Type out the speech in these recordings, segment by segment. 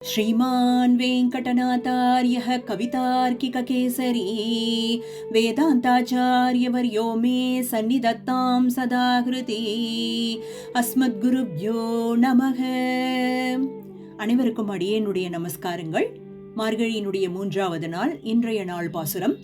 श्रीमान् वेङ्कटनाथार्यः कवितार्किककेसरी वेदान्ताचार्यवर्यो मे सन्निधत्तां सदा हृदि अस्मद्गुरुभ्यो நமக. அனைவருக்கும் அடியேனுடைய நமஸ்காரங்கள். மார்கழியினுடைய 3வது நாள் இன்றைய நாள் பாசுரம்.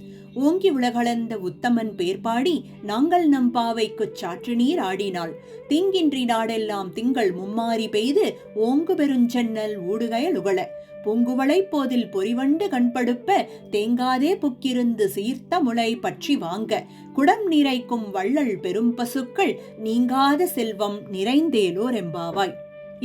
ஓங்கி உலகளந்த உத்தமன் பேர்பாடி நாங்கள் நம் பாவைக்குச் சாற்று நீர் ஆடினாள் தீங்கின்றி நாடெல்லாம் திங்கள் மும்மாறி பெய்து ஓங்கு பெருஞ்சென்னல் ஊடுகயல் உகள பூங்குவளை போதில் பொறிவண்டு கண்படுப்ப தேங்காதே புக்கிருந்து சீர்த்த முளை பற்றி வாங்க குடம் நிறைக்கும் வள்ளல் பெரும் பசுக்கள் நீங்காத செல்வம் நிறைந்தேலோர் எம்பாவாய்.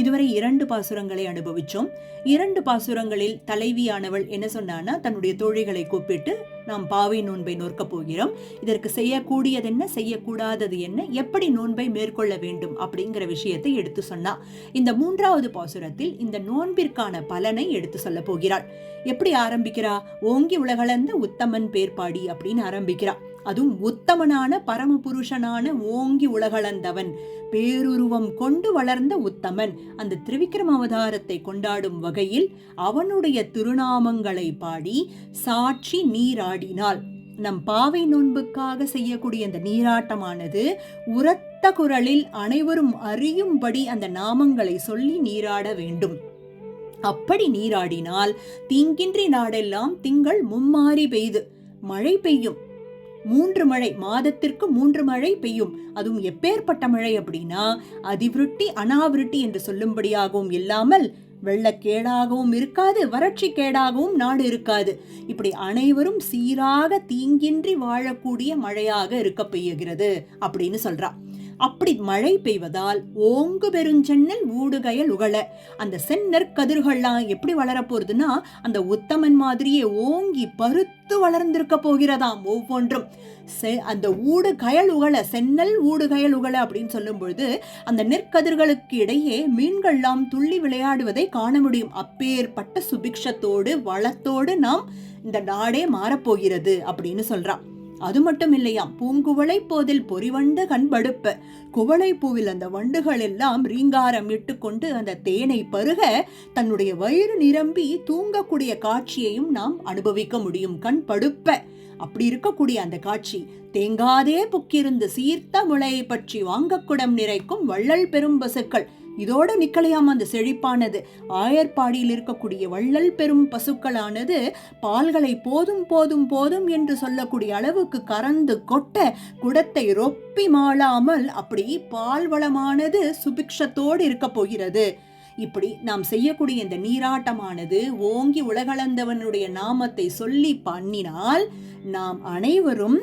இதுவரை 2 பாசுரங்களை அனுபவிச்சோம். 2 பாசுரங்களில் தலைவியானவள் என்ன சொன்னான்னா, தன்னுடைய தோழிகளை கூப்பிட்டு நாம் பாவை நோன்பை நோற்கப் போகிறோம், இதற்கு செய்யக்கூடியது என்ன, செய்யக்கூடாதது என்ன, எப்படி நோன்பை மேற்கொள்ள வேண்டும் அப்படிங்கிற விஷயத்தை எடுத்து சொன்னா. இந்த 3வது பாசுரத்தில் இந்த நோன்பிற்கான பலனை எடுத்து சொல்ல போகிறாள். எப்படி ஆரம்பிக்கிறா? ஓங்கி உலகளந்த உத்தமன் பேர்பாடி அப்படின்னு ஆரம்பிக்கிறா. அதுவும் உத்தமனான பரமபுருஷனான ஓங்கி உலகளந்தவன், பேருருவம் கொண்டு வளர்ந்த உத்தமன், அந்த திரிவிக்ரம அவதாரத்தை கொண்டாடும் வகையில் அவனுடைய திருநாமங்களை பாடி சாட்சி நீராடினாள். நம் பாவை நோன்புக்காக செய்யக்கூடிய அந்த நீராட்டமானது உரத்த குரலில் அனைவரும் அறியும்படி அந்த நாமங்களை சொல்லி நீராட வேண்டும். அப்படி நீராடினால் தீங்கின்றி நாடெல்லாம் திங்கள் மும்மாறி பெய்து மழை பெய்யும். 3 மழை, மாதத்திற்கு 3 மழை பெய்யும். அதுவும் எப்பேற்பட்ட மழை அப்படின்னா, அதிவிருட்டி அனாவிருட்டி என்று சொல்லும்படியாகவும் இல்லாமல் வெள்ளக்கேடாகவும் இருக்காது, வறட்சி கேடாகவும் நாடு இருக்காது. இப்படி அனைவரும் சீராக தீங்கின்றி வாழக்கூடிய மழையாக இருக்க பெய்யுகிறது அப்படின்னு சொல்றா. அப்படி மழை பெய்வதால் ஓங்கு பெருஞ்சென்னல் ஊடுகயல் உகள, அந்த செந்நெற் கதிர்கள்லாம் எப்படி வளர போறதுன்னா, அந்த உத்தமன் மாதிரியே ஓங்கி பருத்து வளர்ந்திருக்க போகிறதாம் ஒவ்வொன்றும். அந்த ஊடு கயல் உகள, சென்னல் ஊடு கயல் உகள அப்படின்னு சொல்லும் பொழுது அந்த நெற்கதிர்களுக்கு இடையே மீன்கள்லாம் துள்ளி விளையாடுவதை காண முடியும். அப்பேற்பட்ட சுபிக்ஷத்தோடு வளத்தோடு நாம் இந்த நாடே மாறப்போகிறது அப்படின்னு சொல்றான். அது மட்டும் இல்லையாம், பூங்குவளை போதில் பொறிவண்டு கண்படுப்ப, குவளை பூவில் அந்த வண்டுகள் எல்லாம் ரீங்காரம் இட்டு கொண்டு அந்த தேனை பருக தன்னுடைய வயிறு நிரம்பி தூங்கக்கூடிய காட்சியையும் நாம் அனுபவிக்க முடியும். கண்படுப்ப அப்படி இருக்கக்கூடிய அந்த காட்சி, தேங்காதே புக்கிருந்து சீர்த்த முளை பற்றி வாங்கக்குடம் நிறைக்கும் வள்ளல் பெரும் பசுக்கள், இதோட நிக்கலையாம் அந்த செழிப்பானது. ஆயர்பாடியில் இருக்கக்கூடிய வள்ளல் பெரும் பசுக்களானது பால்களை போதும் போதும் போதும் என்று சொல்லக்கூடிய அளவுக்கு கறந்து கொட்ட குடத்தை ரொப்பி மாளாமல் அப்படி பால் வளமானது சுபிக்ஷத்தோடு இருக்க போகிறது. இப்படி நாம் செய்யக்கூடிய இந்த நீராட்டமானது ஓங்கி உலகளந்தவனுடைய நாமத்தை சொல்லி பண்ணினால் நாம் அனைவரும்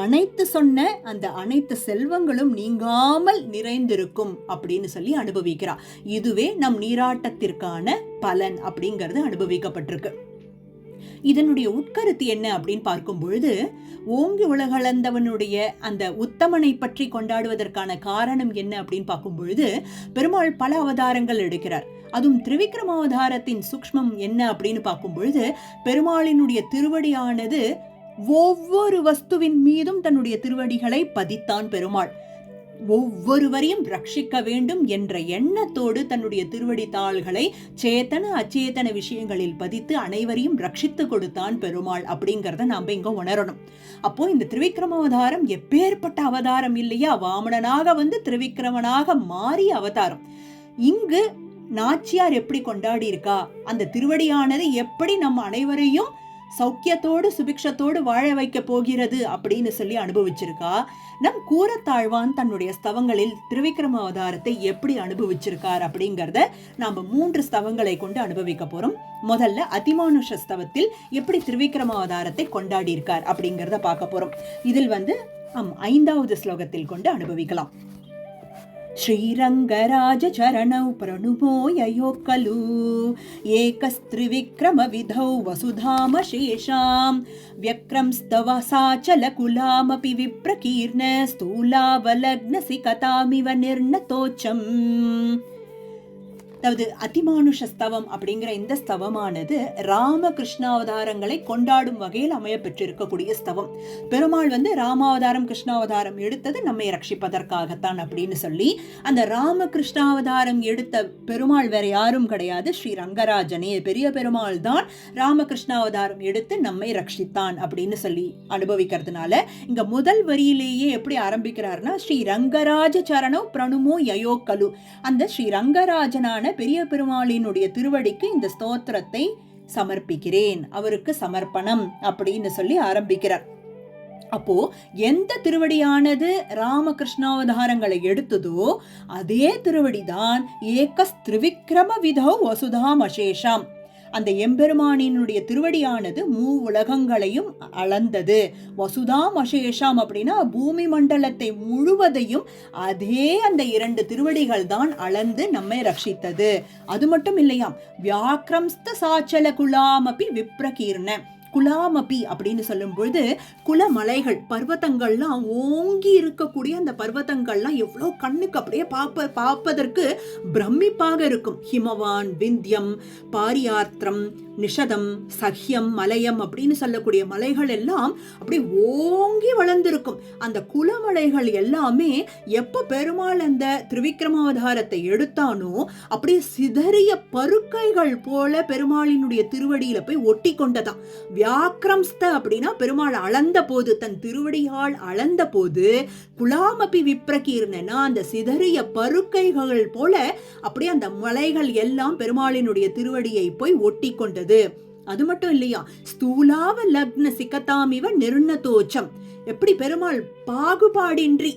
அனைத்து சொன்ன அந்த அனைத்து செல்வங்களும் நீங்காமல் நிறைந்திருக்கும் அப்படின்னு சொல்லி அனுபவிக்கிறார். இதுவே நம் நீராட்டத்திற்கான பலன் அப்படிங்கிறது அனுபவிக்கப்பட்டிருக்கு. இதனுடைய உட்கருத்து என்ன அப்படின்னு பார்க்கும் பொழுது, ஓங்கி உலகளந்தவனுடைய அந்த உத்தமனை பற்றி கொண்டாடுவதற்கான காரணம் என்ன அப்படின்னு பார்க்கும் பொழுது, பெருமாள் பல அவதாரங்கள் எடுக்கிறார். அதுவும் திரிவிக்ரம அவதாரத்தின் சூக்ஷ்மம் என்ன அப்படின்னு பார்க்கும் பொழுது, பெருமாளினுடைய திருவடியானது ஒவ்வொரு வஸ்துவின் மீதும் தன்னுடைய திருவடிகளை பதித்தான் பெருமாள். ஒவ்வொருவரையும் ரட்சிக்க வேண்டும் என்ற எண்ணத்தோடு தன்னுடைய திருவடி தாள்களை சேத்தன அச்சேதன விஷயங்களில் பதித்து அனைவரையும் ரட்சித்து கொடுத்தான் பெருமாள் அப்படிங்கிறத நாம இங்க உணரணும். அப்போ இந்த திரிவிக்ரம அவதாரம் எப்பேற்பட்ட அவதாரம் இல்லையா? வாமனனாக வந்து திரிவிக்ரமனாக மாறிய அவதாரம். இங்கு நாச்சியார் எப்படி கொண்டாடி இருக்கா, அந்த திருவடியானது எப்படி நம் அனைவரையும் சௌக்கியத்தோடு சுபிக்ஷத்தோடு வாழ வைக்க போகிறது அப்படின்னு சொல்லி அனுபவிச்சிருக்கா. நம் கூரத்தாழ்வான் தன்னுடைய ஸ்தவங்களில் திரிவிக்ரம அவதாரத்தை எப்படி அனுபவிச்சிருக்கார் அப்படிங்கறத நாம 3 ஸ்தவங்களை கொண்டு அனுபவிக்க போறோம். முதல்ல அதிமானுஷ ஸ்தவத்தில் எப்படி திரிவிக்ரம அவதாரத்தை கொண்டாடி இருக்கார் அப்படிங்கறத பார்க்க போறோம். இதில் 5வது ஸ்லோகத்தில் கொண்டு அனுபவிக்கலாம். श्रीरंगराज चरणौ प्रणुमो ययो खलु एकस्त्रिविक्रम विधौ वसुधामशेषां व्यक्रंस्तव साचलकुलामपि विप्रकीर्ण स्थूलावलग्नसिकतामिव निर्नतोचम्. அதாவது அதிமானுஷ ஸ்தவம் அப்படிங்கிற இந்த ஸ்தவமானது ராமகிருஷ்ணாவதாரங்களை கொண்டாடும் வகையில் அமைய பெற்றிருக்கக்கூடிய ஸ்தவம். பெருமாள் ராமாவதாரம் கிருஷ்ணாவதாரம் எடுத்தது நம்மை ரட்சிப்பதற்காகத்தான் அப்படின்னு சொல்லி, அந்த ராமகிருஷ்ணாவதாரம் எடுத்த பெருமாள் வேற யாரும் கிடையாது, ஸ்ரீ ரங்கராஜனே, பெரிய பெருமாள் தான் ராமகிருஷ்ணாவதாரம் எடுத்து நம்மை ரட்சித்தான் அப்படின்னு சொல்லி அனுபவிக்கிறதுனால இங்க முதல் வரியிலேயே எப்படி ஆரம்பிக்கிறார்னா, ஸ்ரீ ரங்கராஜ சரணோ பிரணுமோ யயோ கலு, அந்த ஸ்ரீ ரங்கராஜனான பெரிய பெருமாளினுடைய திருவடிக்கு இந்த ஸ்தோத்திரத்தை சமர்ப்பிக்கிறேன், அவருக்கு சமர்ப்பணம் அப்படின்னு சொல்லி ஆரம்பிக்கிறார். அப்போ எந்த திருவடியானது ராமகிருஷ்ணாவதாரங்களை எடுத்ததோ அதே திருவடிதான் ஏகஸ் திரிவிக்ரம விதோ வசுதாம் அசேஷாம், அந்த எம்பெருமானினுடைய திருவடியானது உலகங்களையும் அளந்தது. வசுதாம் அசேஷாம் அப்படின்னா பூமி மண்டலத்தை முழுவதையும் அதே அந்த 2 திருவடிகள் தான் அளந்து நம்மை ரட்சித்தது. அது மட்டும் இல்லையாம், வியாக்ரம்ஸ்த சாச்சல குலாமபி விப்ரகீர்ண, குலாமபி அப்படின்னு சொல்லும் பொழுது குலமலைகள், பர்வதங்கள்லாம் ஓங்கி இருக்கக்கூடிய அந்த பர்வதங்கள்லாம் எவ்வளோ கண்ணுக்கு அப்படியே பார்ப்பதற்கு பிரமிப்பாக இருக்கும். ஹிமவான், விந்தியம், பாரியார்த்திரம், நிஷதம், சஹ்யம், மலையம் அப்படின்னு சொல்லக்கூடிய மலைகள் எல்லாம் அப்படியே ஓங்கி வளர்ந்திருக்கும். அந்த குலமலைகள் எல்லாமே எப்ப பெருமாள் அந்த திரிவிக்ரமாவதாரத்தை எடுத்தானோ அப்படியே சிதறிய பருக்கைகள் போல பெருமாளினுடைய திருவடியில போய் ஒட்டி கொண்டதான். வியாக்ரம்ஸ்த அப்படின்னா பெருமாள் அளந்த போது, தன் திருவடியால் அளந்த போது, குலாமபி விப்ரகீர்ணனா அந்த சிதறிய பருக்கைகள் போல அப்படியே அந்த மலைகள் எல்லாம் பெருமாளினுடைய திருவடியை போய் ஒட்டி கொண்டது. அது மட்டும் இல்லையா, ஸ்தூலாவ லக்ன சிகதாமிவ நிர்ணதோச்சம், எப்படி பெருமாள் பாகுபாடின்றி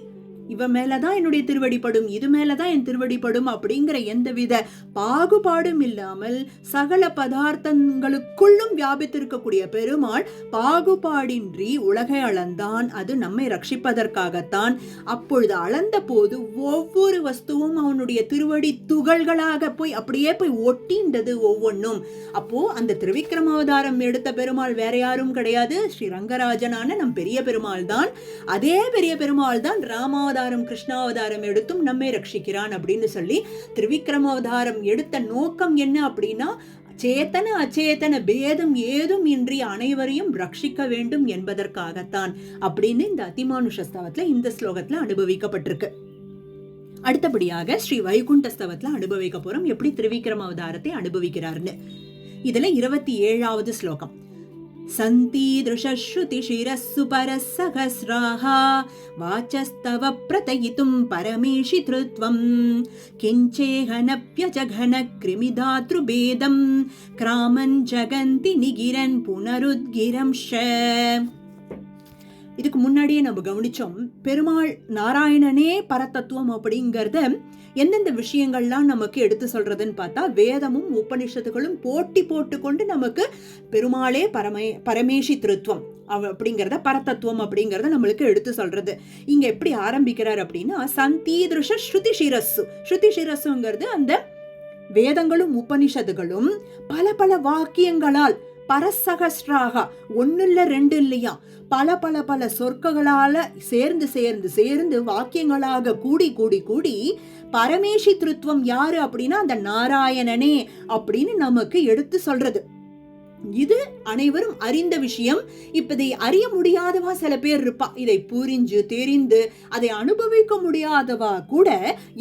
இவன் மேலதான் என்னுடைய திருவடிப்படும், இது மேலதான் என் திருவடிப்படும் அப்படிங்கிற எந்தவித பாகுபாடும் இல்லாமல் சகல பதார்த்தங்களுக்குள்ளும் வியாபித்திருக்கக்கூடிய பெருமாள் பாகுபாடின்றி உலகை அளந்தான். அது நம்மை ரட்சிப்பதற்காகத்தான். அப்பொழுது அளந்த போது ஒவ்வொரு வஸ்துவும் அவனுடைய திருவடி துகள்களாக போய் அப்படியே போய் ஒட்டின்றது ஒவ்வொன்றும். அப்போ அந்த திரிவிக்ரமாவதாரம் எடுத்த பெருமாள் வேற யாரும் கிடையாது, ஸ்ரீ ரங்கராஜனான நம் பெரிய பெருமாள் தான். அதே பெரிய பெருமாள் தான் ராமாவதாரம் கிருஷ்ணாவதாரம் எடுத்தும் நம்மை ரட்சிக்கிறான் அப்படின்னு சொல்லி, திரிவிக்ரமாவதாரம் எடுத்த நோக்கம் என்ன அப்படின்னா, சேத்தன அச்சேதன பேதம் ஏதும் இன்றி அனைவரையும் ரட்சிக்க வேண்டும் என்பதற்காகத்தான் அப்படின்னு இந்த அதிமானுஷ ஸ்தவத்துல இந்த ஸ்லோகத்துல அனுபவிக்கப்பட்டிருக்கு. அடுத்தபடியாக ஸ்ரீ வைகுண்ட ஸ்தவத்துல அனுபவிக்க போறோம் எப்படி திரிவிக்ரமாவதாரத்தை அனுபவிக்கிறார்னு. இதுல 27வது ஸ்லோகம். சந்தீதృశஸ்ருதிஷிரஸ்ஸு பரஸ்ஸஹஸ்ராஹ வாசஸ்தவ பிரதயிதும் பரமேஷித்ருத்வம் கிஞ்சேஹனப்யஜகன கிருமிதாத்ருபேதம் கிராமன் ஜகந்தி நிகிரன் புனருத்கிரம்ஷ. இதுக்கு முன்னாடியே நம்ம கவனிச்சோம், பெருமாள் நாராயணனே பரதத்துவம் அப்படிங்கறத எந்தெந்த விஷயங்கள்லாம் நமக்கு எடுத்து சொல்றதுன்னு பார்த்தா, வேதமும் உபனிஷத்துகளும் போட்டி போட்டுக்கொண்டு நமக்கு பெருமாளே பரமேஷி திருத்துவம் அப்படிங்கிறத, பரதத்துவம் அப்படிங்கறத நம்மளுக்கு எடுத்து சொல்றது. இங்க எப்படி ஆரம்பிக்கிறார் அப்படின்னா, சந்தீதృశ ஸ்ருதி சிரஸ்ஸு, ஸ்ருதி சிரஸ்ஸுங்கிறது அந்த வேதங்களும் உபனிஷத்துகளும் பல பல வாக்கியங்களால், பரசகஸ்ராக, ஒன்னு இல்ல ரெண்டு இல்லையா, பல பல பல சொற்களால சேர்ந்து சேர்ந்து சேர்ந்து வாக்கியங்களாக கூடி கூடி கூடி பரமேஷி திருத்துவம் யாரு அப்படின்னா அந்த நாராயணனே அப்படின்னு நமக்கு எடுத்து சொல்றது. இது அனைவரும் அறிந்த விஷயம். இப்ப இதை அறிய முடியாதவா சில பேர் இருப்பா, இதை புரிஞ்சு தெரிந்து அதை அனுபவிக்க முடியாதவா கூட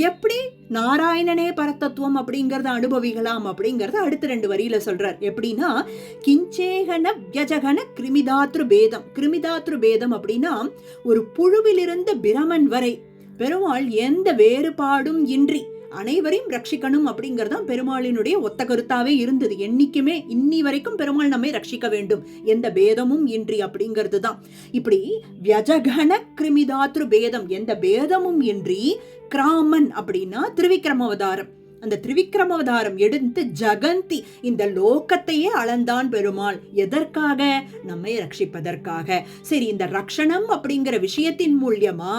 எப்படி நாராயணனே பரதத்துவம் அப்படிங்கறத அனுபவிக்கலாம் அப்படிங்கறத அடுத்த 2 வரியில சொல்றார். எப்படின்னா, கிஞ்சேகன வியஜகன கிருமிதாத்ரு பேதம். கிருமிதாத்ரு பேதம் அப்படின்னா ஒரு புழுவிலிருந்து பிரமன் வரை பெருமாள் எந்த வேறுபாடும் இன்றி அனைவரையும் ரட்சிக்கணும் அப்படிங்கறதான் பெருமாளினுடைய ஒத்த கருத்தாவே இருந்தது. என்னைக்குமே இன்னி வரைக்கும் பெருமாள் நம்மை ரட்சிக்க வேண்டும், எந்த பேதமும் இன்றி அப்படிங்கிறது தான். இப்படி வியஜகன கிருமிதாத்ரு பேதம், எந்த பேதமும் இன்றி, கிராமன் அப்படின்னா திரிவிக்ரமாவதாரம், அந்த திரிவிக்ரமாவதாரம் எடுத்து ஜகந்தி இந்த லோகத்தையே அளந்தான் பெருமாள். எதற்காக? நம்மை ரட்சிப்பதற்காக. சரி, இந்த ரக்ஷணம் அப்படிங்கிற விஷயத்தின் மூலியமா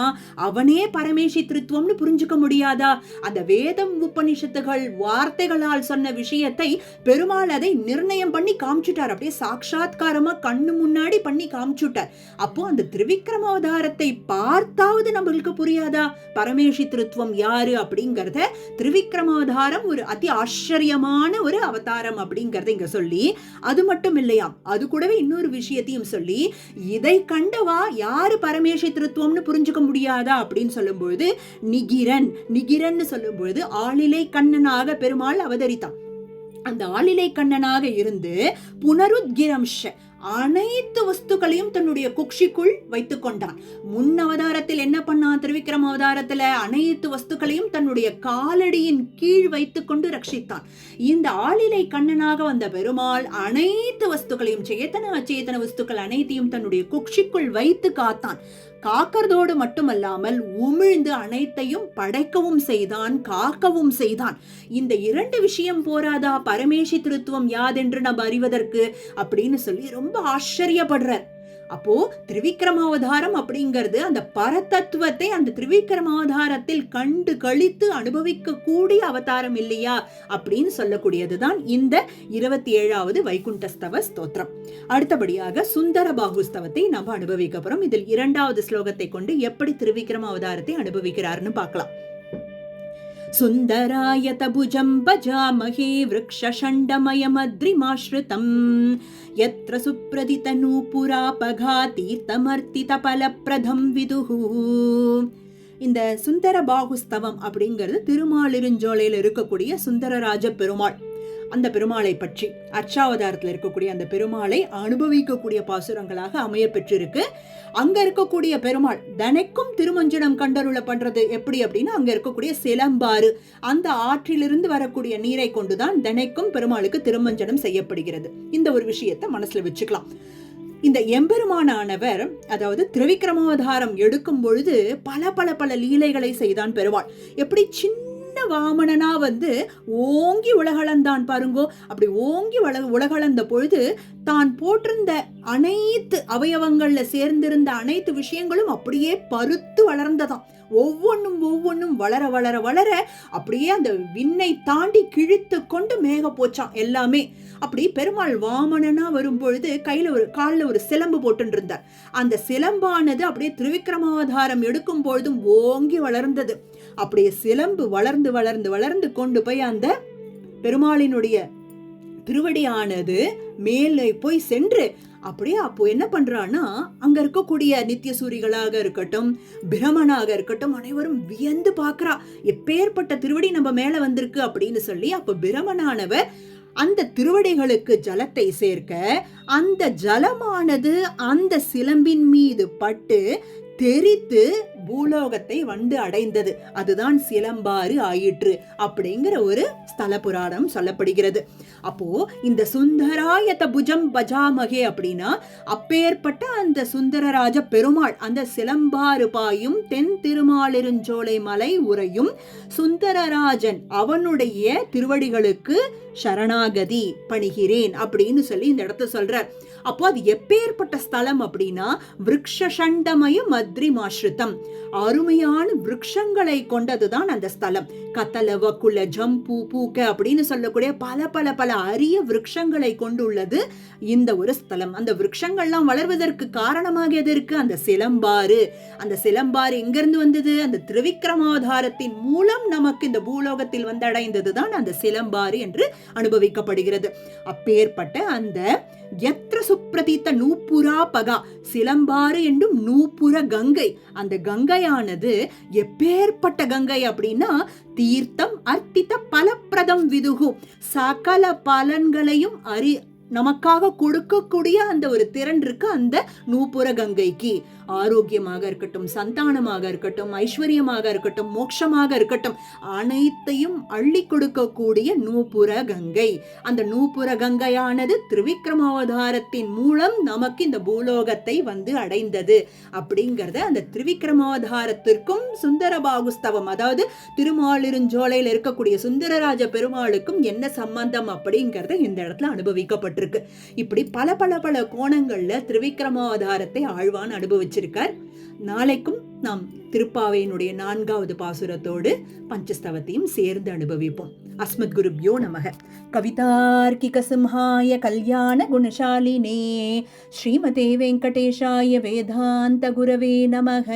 அவனே பரமேஷி திருத்துவம்னு புரிஞ்சுக்க முடியாதா? அந்த வேதம் உபனிஷத்துகள் வார்த்தைகளால் சொன்ன விஷயத்தை பெருமாள் அதை நிர்ணயம் பண்ணி காமிச்சுட்டார், அப்படியே சாட்சாத்காரமா கண்ணு முன்னாடி பண்ணி காமிச்சுட்டார். அப்போ அந்த திரிவிக்ரமாவதாரத்தை பார்த்தாவது நம்மளுக்கு புரியாதா பரமேஷி திருத்துவம் யாரு அப்படிங்கறத? திரிவிக்ரமாவதாரம் திருவிக்ரமாவதாரம் ஒரு அதி ஆச்சரியமான ஒரு அவதாரம் அப்படிங்கறத இங்க சொல்லி, அது மட்டும் இல்லையாம், அது கூடவே இன்னொரு விஷயத்தையும் சொல்லி, இதை கண்டவா யாரு பரமேஷி திருத்துவம்னு புரிஞ்சுக்க முடியாதா அப்படின்னு சொல்லும்பொழுது நிகிரன் சொல்லும் பொழுது ஆளிலை கண்ணனாக பெருமாள் அவதரித்தான். அந்த ஆளிலை கண்ணனாக இருந்து புனருத்கிரம்ஷ அனைத்து வஸ்துக்களையும் தன்னுடைய குக்ஷிக்குள் வைத்துக் கொண்டான். முன் அவதாரத்தில் என்ன பண்ணான்? திருவிக்ரம அவதாரத்துல அனைத்து வஸ்துக்களையும் தன்னுடைய காலடியின் கீழ் வைத்துக் கொண்டு ரட்சித்தான். இந்த ஆளிலை கண்ணனாக வந்த பெருமாள் அனைத்து வஸ்துக்களையும், சேத்தன அச்சேதன வஸ்துக்கள் அனைத்தையும் தன்னுடைய குக்ஷிக்குள் வைத்து காத்தான். காக்கிறதோடு மட்டுமல்லாமல் உமிழ்ந்து அனைத்தையும் படைக்கவும் செய்தான், காக்கவும் செய்தான். இந்த இரண்டு விஷயம் போராதா பரமேஷி திருத்துவம் யாதென்று நம்ம அறிவதற்கு அப்படின்னு சொல்லி ரொம்ப ஆச்சரியப்படுறார். அப்போ திருவிக்ரமாவதாரம் அப்படிங்கிறது அந்த பரதத்துவத்தை அந்த திருவிக்ரமாவதாரத்தில் கண்டு கழித்து அனுபவிக்க கூடிய அவதாரம் இல்லையா அப்படின்னு சொல்லக்கூடியதுதான் இந்த 27வது வைகுண்டஸ்தவ ஸ்தோத்திரம். அடுத்தபடியாக சுந்தர பாகுஸ்தவத்தை நம்ம அனுபவிக்க போறோம். இதில் 2வது ஸ்லோகத்தை கொண்டு எப்படி திருவிக்ரமாவதாரத்தை அனுபவிக்கிறார்னு பார்க்கலாம். சுந்தராய தபுஜம் பஜாமஹே விருக்ஷண்டமயமத்ரிமாஸ்ருதம் யத்ர சுப்ரதித நூபுராபகா தீர்த்தமர்த்தித பலப்ரதம் விதுஹு. இந்த சுந்தர பாகுஸ்தவம் அப்படிங்கிறது திருமாலிருஞ்சோலையில் இருக்கக்கூடிய சுந்தரராஜ பெருமாள். அந்த பெருமாளை பற்றி அர்ச்சாவதாரத்தில் இருக்கக்கூடிய அந்த பெருமாளை அனுபவிக்கக்கூடிய பாசுரங்களாக அமைய பெற்றிருக்கு. அங்க இருக்கக்கூடிய பெருமாள் தனக்கும் திருமஞ்சனம் கண்டருள பண்றது எப்படி அப்படின்னா, அங்க இருக்கக்கூடிய சிலம்பாறு அந்த ஆற்றிலிருந்து வரக்கூடிய நீரை கொண்டுதான் தனக்கும் பெருமாளுக்கு திருமஞ்சனம் செய்யப்படுகிறது. இந்த ஒரு விஷயத்தை மனசுல வச்சுக்கலாம். இந்த எம்பெருமானவர் அதாவது திருவிக்ரமாவதாரம் எடுக்கும் பொழுது பல பல பல லீலைகளை செய்தான் பெருமாள். எப்படி சின்ன வாமனனா ஓங்கி உலகளந்தான் பாருங்கோ. அப்படி ஓங்கி உலகளந்த பொழுது தான் போட்டிருந்த அனைத்து அவயவங்கள்ல சேர்ந்திருந்த அனைத்து விஷயங்களும் அப்படியே பருத்து வளர்ந்ததாம். ஒவ்வொன்னும் வளர வளர வளர அப்படியே அந்த விண்ணை தாண்டி கிழித்து கொண்டு மேக போச்சான் எல்லாமே. அப்படி பெருமாள் வாமனனா வரும் பொழுது காலில் ஒரு சிலம்பு போட்டு இருந்தார். அந்த சிலம்பானது அப்படியே திருவிக்ரமாவதாரம் எடுக்கும் பொழுதும் ஓங்கி வளர்ந்தது. அப்படியே சிலம்பு வளர்ந்து வளர்ந்து வளர்ந்து கொண்டு போய் அந்த பெருமாளினுடைய திருவடியானது மேலே போய் சென்று அப்படியே அப்போ என்ன பண்றான்னா, அங்க இருக்கக்கூடிய நித்திய சூரிகளாக இருக்கட்டும், பிரமனாக இருக்கட்டும், அனைவரும் வியந்து பாக்குறா, எப்பேற்பட்ட திருவடி நம்ம மேல வந்திருக்கு அப்படின்னு சொல்லி. அப்ப பிரமனானவர் அந்த திருவடிகளுக்கு ஜலத்தை சேர்க்க அந்த ஜலமானது அந்த சிலம்பின் மீது பட்டு தெரித்து பூலோகத்தை அடைந்தது. அதுதான் சிலம்பாறு ஆயிற்று அப்படிங்கிற ஒரு ஸ்தல புராணம் சொல்லப்படுகிறது. அப்போ இந்த சுந்தராயத புஜம் பஜாமகே அப்படின்னா, அப்பேற்பட்ட அந்த சுந்தரராஜ பெருமாள் அந்த சிலம்பாறு பாயும் தென் திருமாலிருஞ்சோலை மலை உரையும் சுந்தரராஜன் அவனுடைய திருவடிகளுக்கு சரணாகதி பணிகிறேன் அப்படின்னு சொல்லி இந்த இடத்த சொல்றார். அப்போ அது எப்பேற்பட்ட ஸ்தலம் அப்படின்னா, விருக்ஷண்டமய மத்ரிமாஸ்ருதம், அருமையான விருட்சங்களை கொண்டதுதான் அந்த ஸ்தலம். கத்தலவ குல ஜம்பு பூக்க அப்படின்னு சொல்லக்கூடிய பல பல பல அரிய விருட்சங்களை கொண்டுள்ளது இந்த ஒரு ஸ்தலம். அந்த விருட்சங்கள்லாம் வளர்வதற்கு காரணமாக எது இருக்கு? அந்த சிலம்பாறு. அந்த சிலம்பாறு எங்கிருந்து வந்தது? அந்த திருவிக்ரமாவதாரத்தின் மூலம் நமக்கு இந்த பூலோகத்தில் அடைந்ததுதான் அந்த சிலம்பாறு என்று அனுபவிக்கப்படுகிறது. அப்பேற்பட்ட அந்த யத்ர சுப்ரதித நூபுரா பகா, சிலம்பாறு என்றும் நூபுர கங்கை, அந்த கங்கையானது எப்பேற்பட்ட கங்கை அப்படின்னா, தீர்த்தம் அர்த்தித்த பலப்பிரதம் விதுகு, சகல பலன்களையும் நமக்காக கொடுக்கக்கூடிய அந்த ஒரு திறன் இருக்கு அந்த நூபுர கங்கைக்கு. ஆரோக்கியமாக இருக்கட்டும், சந்தானமாக இருக்கட்டும், ஐஸ்வர்யமாக இருக்கட்டும், மோட்சமாக இருக்கட்டும், அனைத்தையும் அள்ளி கொடுக்கக்கூடிய நூபுர கங்கை. அந்த நூபுர கங்கையானது திருவிக்ரமாவதாரத்தின் மூலம் நமக்கு இந்த பூலோகத்தை அடைந்தது அப்படிங்கறத அந்த திருவிக்ரமாவதாரத்திற்கும் சுந்தர பாகுஸ்தவம் அதாவது திருமாலிருஞ்சோலையில் இருக்கக்கூடிய சுந்தரராஜ பெருமாளுக்கும் என்ன சம்பந்தம் அப்படிங்கறத இந்த இடத்துல அனுபவிக்கப்பட்டிருக்கு. இப்படி பல பல பல கோணங்கள்ல திருவிக்ரமாவதாரத்தை ஆழ்வான் அனுபவிச்சிருக்கார். நாளைக்கும் நாம் திருப்பாவையினுடைய 4வது பாசுரத்தோடு பஞ்சஸ்தவத்தையும் சேர்ந்து அனுபவிப்போம். அஸ்மத் குருப்யோ நமக. கவிதார்க்கிக சிம்ஹாய கல்யாண குணசாலினே ஸ்ரீமதே வெங்கடேஷாய வேதாந்த குரவே நமக.